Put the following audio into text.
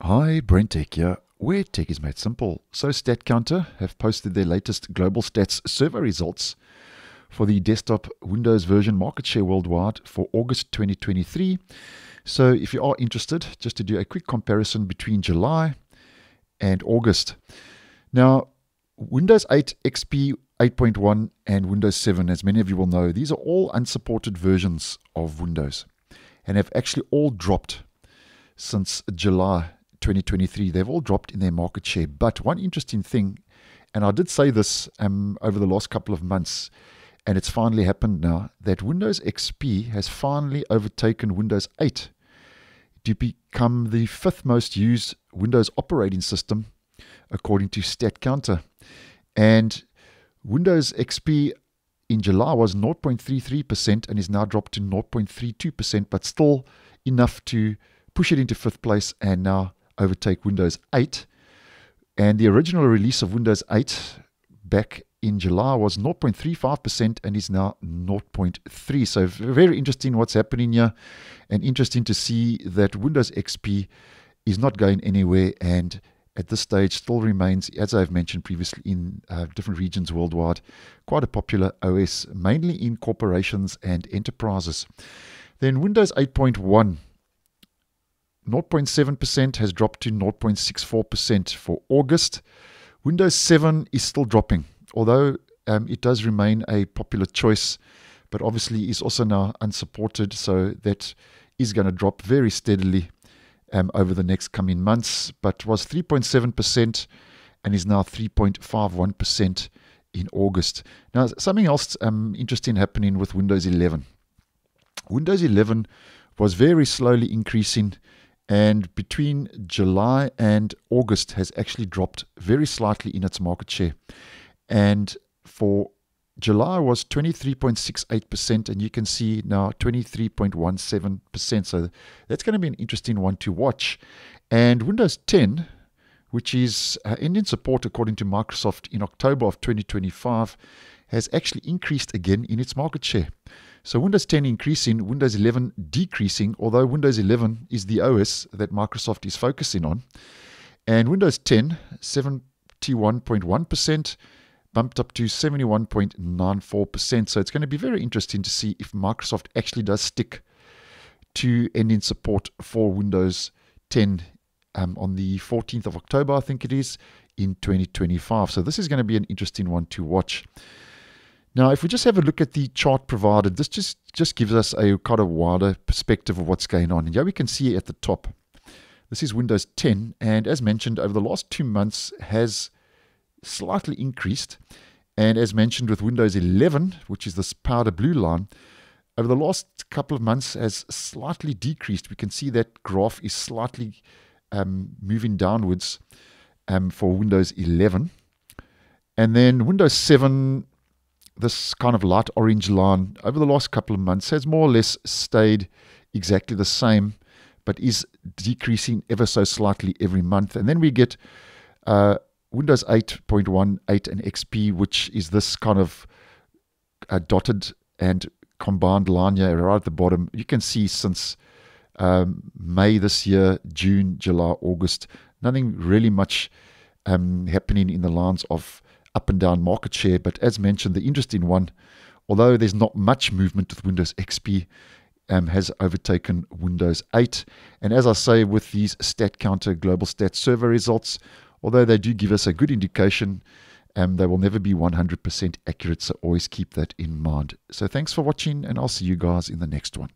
Hi, BrenTech here, where tech is made simple. So Statcounter have posted their latest global stats survey results for the desktop Windows version market share worldwide for August 2023. So if you are interested, just to do a quick comparison between July and August. Now, Windows 8 XP 8.1 and Windows 7, as many of you will know, these are all unsupported versions of Windows and have actually all dropped since July 2023. They've all dropped in their market share. But one interesting thing, and I did say this over the last couple of months, and it's finally happened now, that Windows XP has finally overtaken Windows 8 to become the fifth most used Windows operating system, according to Statcounter. And Windows XP in July was 0.33% and is now dropped to 0.32%, but still enough to push it into fifth place and now overtake Windows 8. And the original release of Windows 8 back in July was 0.35% and is now 0.3%. So very interesting what's happening here, and interesting to see that Windows XP is not going anywhere and at this stage still remains, as I've mentioned previously, in different regions worldwide, quite a popular OS, mainly in corporations and enterprises. Then Windows 8.1, 0.7% has dropped to 0.64% for August. Windows 7 is still dropping, although it does remain a popular choice, but obviously is also now unsupported, so that is going to drop very steadily over the next coming months, but was 3.7% and is now 3.51% in August. Now, something else interesting happening with Windows 11. Windows 11 was very slowly increasing, and between July and August has actually dropped very slightly in its market share. And for July was 23.68%, and you can see now 23.17%. So that's going to be an interesting one to watch. And Windows 10, which is ending support according to Microsoft in October of 2025, has actually increased again in its market share. So Windows 10 increasing, Windows 11 decreasing, although Windows 11 is the OS that Microsoft is focusing on. And Windows 10, 71.1%, bumped up to 71.94%. So it's going to be very interesting to see if Microsoft actually does stick to ending support for Windows 10 on the 14th of October, I think it is, in 2025. So this is going to be an interesting one to watch. Now, if we just have a look at the chart provided, this just gives us a kind of wider perspective of what's going on. And here we can see at the top, this is Windows 10, and as mentioned, over the last 2 months has slightly increased. And as mentioned with Windows 11, which is this powder blue line, over the last couple of months has slightly decreased. We can see that graph is slightly moving downwards for Windows 11. And then Windows 7, this kind of light orange line over the last couple of months has more or less stayed exactly the same, but is decreasing ever so slightly every month. And then we get Windows 8.1, 8 and XP, which is this kind of dotted and combined line here right at the bottom. You can see since May this year, June, July, August, nothing really much happening in the lines of up and down market share. But as mentioned, the interesting one, although there's not much movement with Windows XP, has overtaken Windows 8. And as I say, with these Statcounter global stats survey results, although they do give us a good indication, they will never be 100% accurate, so always keep that in mind. So thanks for watching, and I'll see you guys in the next one.